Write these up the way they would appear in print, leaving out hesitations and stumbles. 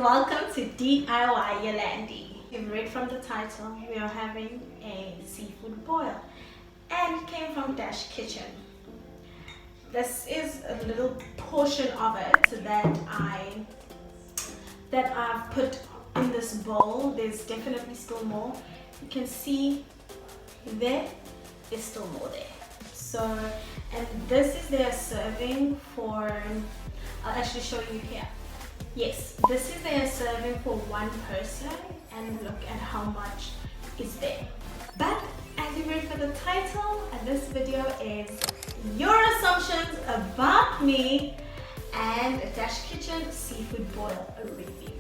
welcome to DIYYolande. You've read from the title, we are having a seafood boil and it came from DashKitchen. This is a little portion of it that I've put in this bowl. There's definitely still more. You can see there's still more there. So, and this is their serving for, I'll actually show you here. Yes, this is their serving for one person, and look at how much is there. But as you read for the title, this video is your assumptions about me and a DashKitchen Seafood Boil review.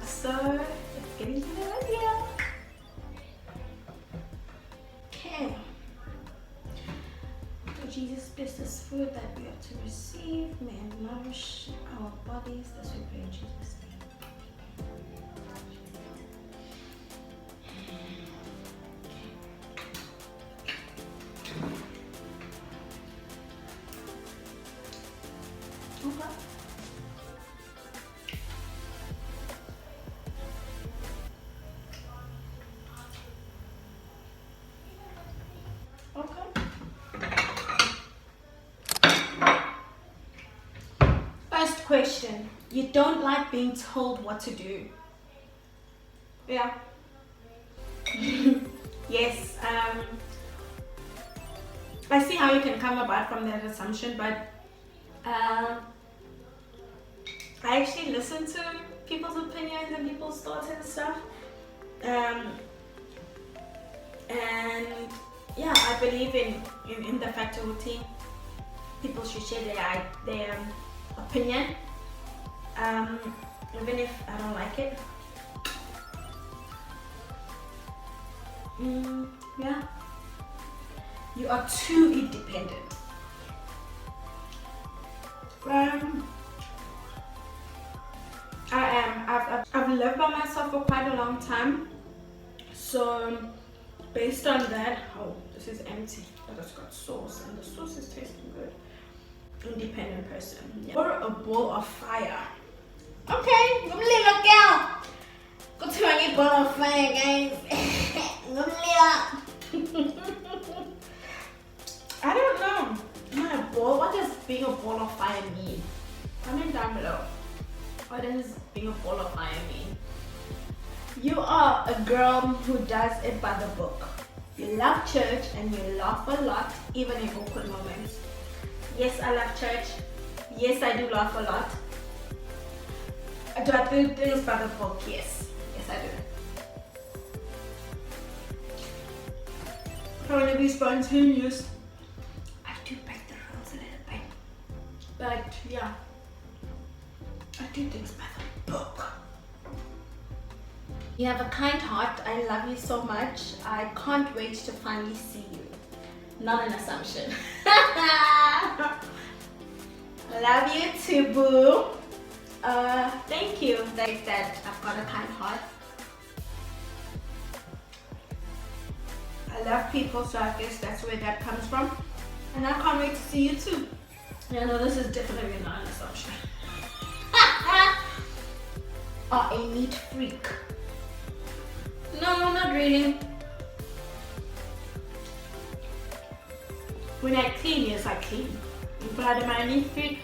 So let's get into the video. Okay. Jesus, bless this food that we are to receive. May it nourish our bodies as we pray in Jesus' name. Okay. First question, you don't like being told what to do? Yeah. Yes, I see how you can come about from that assumption, but I actually listen to people's opinions and people's thoughts and stuff. And yeah, I believe in the facility. People should share their opinion, even if I don't like it. Yeah, you are too independent. I am. I've lived by myself for quite a long time, so based on that, oh, this is empty, but it's got sauce, and the sauce is tasting good. Independent person. Yeah. Or a bowl of fire. Okay, little girl. Go to my bowl of fire, guys. I don't know. Not a bowl. What does being a bowl of fire mean? Comment down below. What does being a bowl of fire mean? You are a girl who does it by the book. You love church and you laugh a lot, even in awkward moments. Yes, I love church. Yes, I do laugh a lot. Do I do things by the book? Yes. Yes, I do. I want to be spontaneous. I do break the rules a little bit. But yeah, I do things by the book. You have a kind heart. I love you so much. I can't wait to finally see you. Not an assumption. I love you too, boo. Thank you that I've got a kind heart. I love people, so I guess that's where that comes from. And I can't wait to see you too. Yeah, no, this is definitely not an assumption. Are a neat freak? No, not really. When I clean, yes, I clean. But am I a neat freak?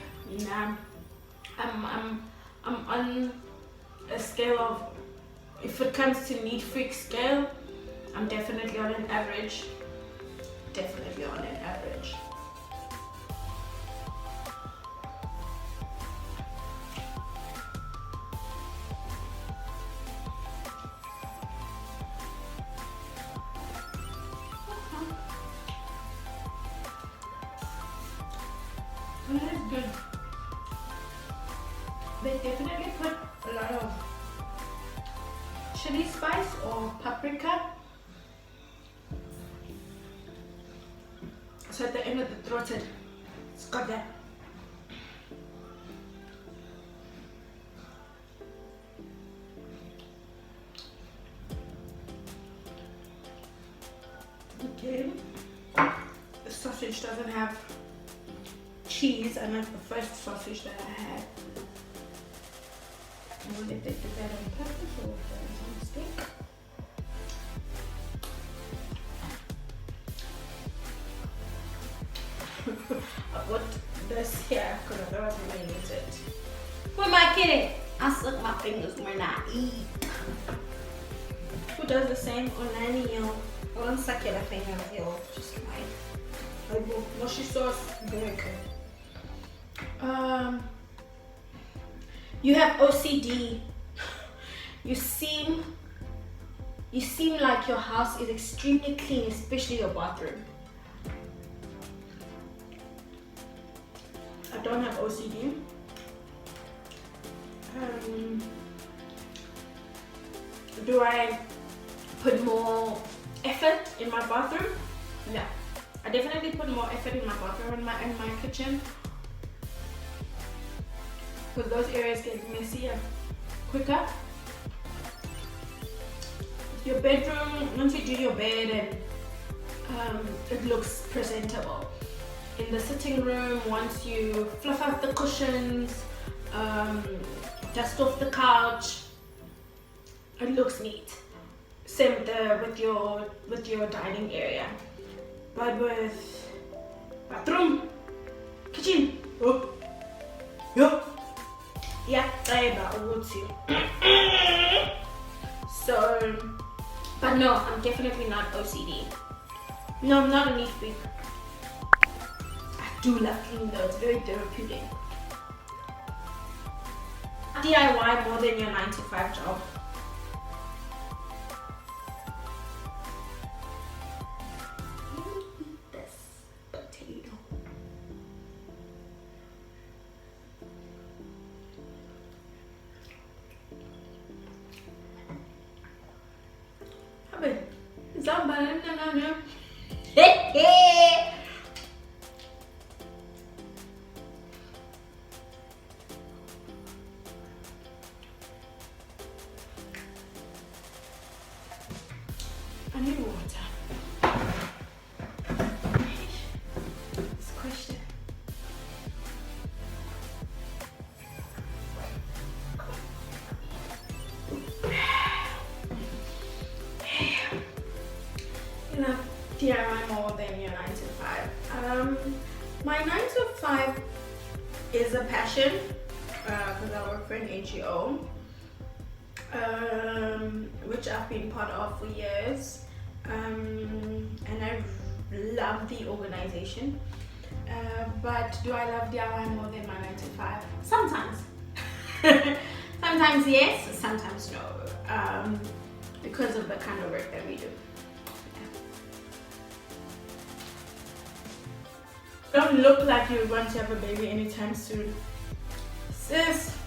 Nah. I'm on a scale of, if it comes to neat freak scale, I'm definitely on an average. Definitely on an average. That is good. They definitely put a lot of chili spice or paprika. So at the end of the throat, it's got that. Okay. The sausage doesn't have cheese, and that's the first sausage that I had. I wonder if they did that on purpose or if that was a mistake. I put this here because otherwise I'm going to use it. Who am I kidding? I suck my fingers when I eat. Who does the same? Olani, yo. I don't suck your fingers, yo. Just like mushy sauce. Very good. You have OCD. You seem like your house is extremely clean, especially your bathroom. I don't have OCD. Do I put more effort in my bathroom? Yeah, I definitely put more effort in my bathroom and my kitchen, because those areas get messier quicker. Your bedroom, once you do your bed, and it looks presentable. In the sitting room, once you fluff out the cushions, dust off the couch, it looks neat. Same with your dining area. But with bathroom, kitchen, yeah, I would see. So, but no, I'm definitely not OCD. No, I'm not a neat freak. I do love cleaning though, it's very therapeutic. DIY more than your 9-to-5 job. Eat this potato. Is that banana? I need water. Squish it. Enough DIY more than your 9-to-5. My 9-to-5 is a passion because I work for an NGO, which I've been part of for years. And I love the organization, but do I love DIY more than my 9-to-5? Sometimes. Sometimes yes, sometimes no, because of the kind of work that we do. Don't look like you're going to have a baby anytime soon. Sis,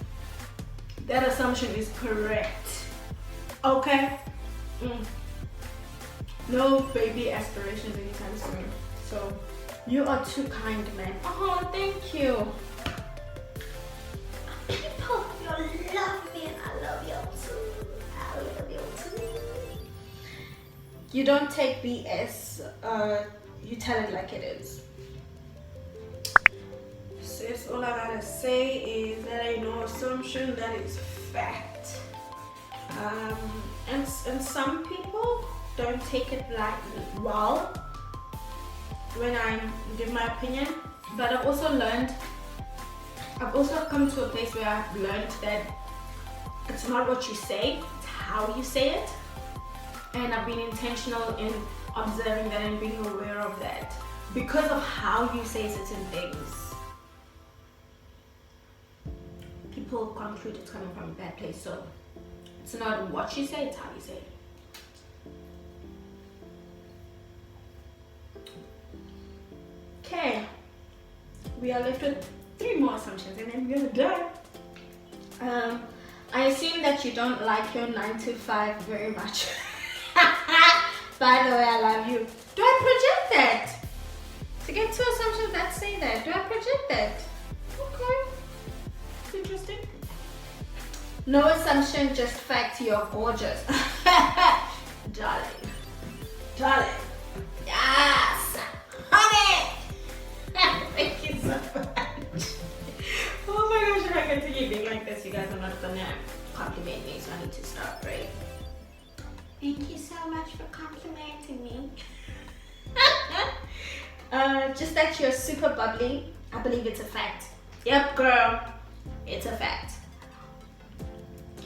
that assumption is correct. Okay? No baby aspirations anytime soon. So, you are too kind, man. Oh, thank you. People, you love me and I love you too. I love you too. You don't take BS, you tell it like it is. Sis, all I gotta say is that ain't no assumption, that is fact. And some people don't take it like well when I give my opinion, but I've also come to a place where I've learned that it's not what you say, it's how you say it, and I've been intentional in observing that and being aware of that. Because of how you say certain things, people conclude it's coming from a bad place. So it's not what you say, it's how you say it. Okay, we are left with 3 more assumptions and then we're done. I assume that you don't like your 9-to-5 very much. By the way, I love you. Do I project that? To get 2 assumptions that say that, do I project that? Okay, it's interesting. No assumption, just fact, you're gorgeous. Darling. Yes, honey. Thank you so much. Oh my gosh, if I continue being like this, you guys are not gonna compliment me, so I need to stop, right? Thank you so much for complimenting me. Just that you're super bubbly. I believe it's a fact. Yep, girl, it's a fact.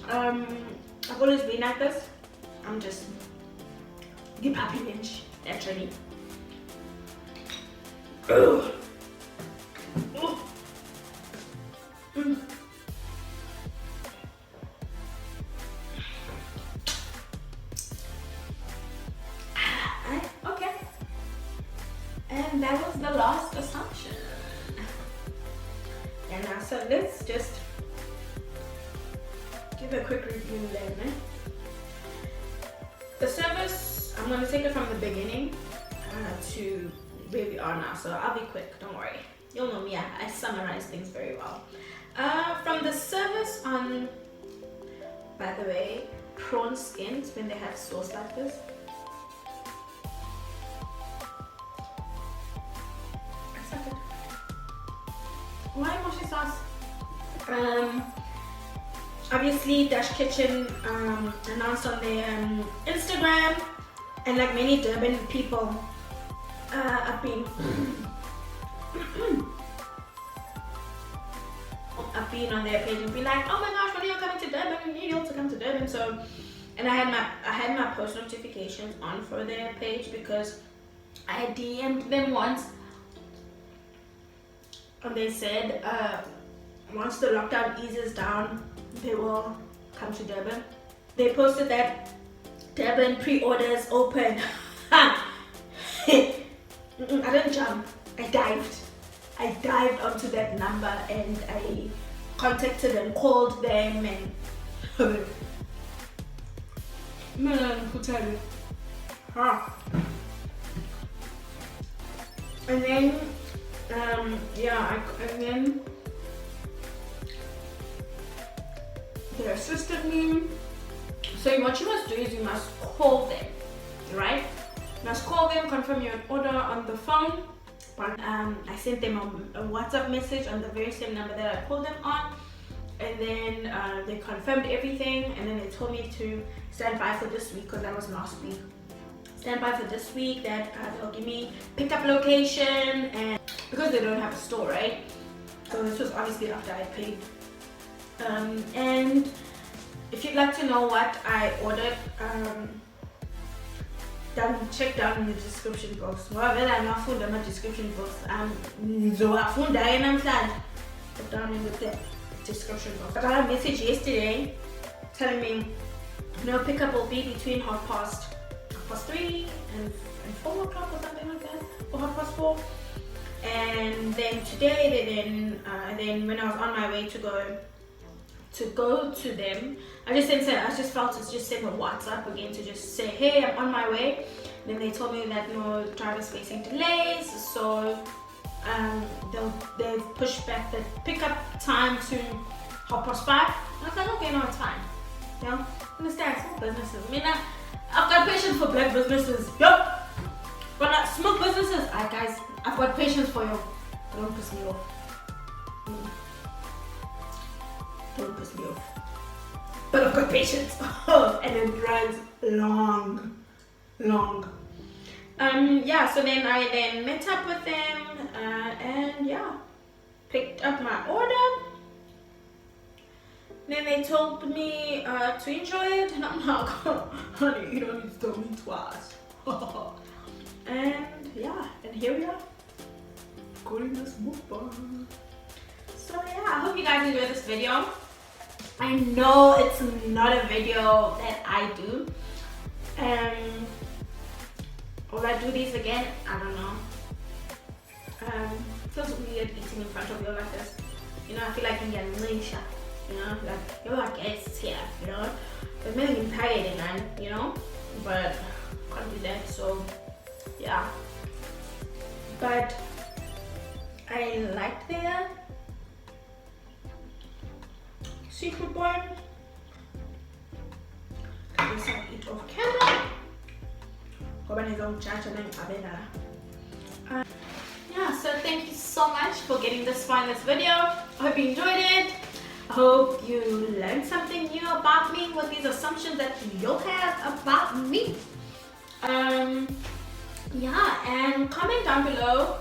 I've always been like this. I'm just the puppy bench, naturally. Oh. Oh. Mm. Okay. And that was the last assumption. And now, so let's just give a quick review then. The service, I'm going to take it from the beginning to where we are now, so I'll be quick, don't worry. You'll know me, I summarize things very well. From the service on, by the way, prawn skins, when they have sauce like this. Why mushy sauce? Obviously DashKitchen announced on their Instagram, and like many Durban people, I've been on their page and be like, oh my gosh, when are you coming to Durban? We need you to come to Durban. So, and I had my post notifications on for their page because I DM'd them once, and they said once the lockdown eases down, they will come to Durban. They posted that Durban pre-orders open. I didn't jump, I dived. I dived onto that number and I contacted them, called them, and and then and then they assisted me. So what you must do is you must call them, right? You must call them, confirm your order on the phone. But I sent them a WhatsApp message on the very same number that I called them on, and then they confirmed everything, and then they told me to stand by for this week, because that was last week. Stand by for this week, that they'll give me pickup location, and because they don't have a store, right? So this was obviously after I paid. And if you'd like to know what I ordered, check down in the description box. Well, I'm not found in my description box. So I found that and I'm glad. Put down in the description box. I got a message yesterday telling me no pickup will be between half past 3 and 4 o'clock or something like that, or 4:30. And then today, then when I was on my way to go to them, I just felt to just send a WhatsApp again to just say, hey, I'm on my way. Then they told me that no drivers facing delays, so they'll push back the pickup time to 5:30. I was like, okay, no, it's fine. You know, understand, small businesses. I mean, I've got patience for black businesses. Yup. But not small businesses. Alright, guys, I've got patience for you. Don't piss me off. Don't piss me off. But I've got patience. And it runs long. Yeah, so then I met up with them and yeah, picked up my order. Then they told me to enjoy it, and I'm like, honey, you don't need to tell me twice. And yeah, and here we are, recording this mukbang. So yeah, I hope you guys enjoyed this video. I know it's not a video that I do. Will I do these again? I don't know. Feels weird eating in front of you like this. You know, I feel like in your leisure. You know, like you're like guests here. You know, it's maybe tired, man. You know, but can't do that. So yeah. But I liked their seafood boil. This I'll eat off camera. Yeah, so thank you so much for getting this far in this video. I hope you enjoyed it. I hope you learned something new about me with these assumptions that you have about me. Yeah, and comment down below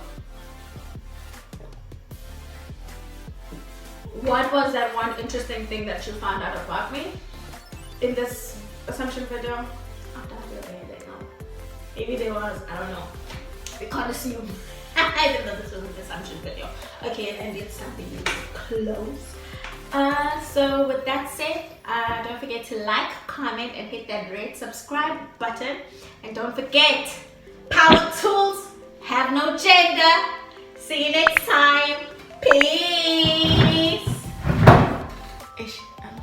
what was that one interesting thing that you found out about me in this assumption video. Maybe there was, I don't know. We can't assume. I didn't know this was an assumption video. Okay, and it's something really close. So with that said, don't forget to like, comment, and hit that red subscribe button. And don't forget, power tools have no gender. See you next time. Peace. Ish, I'm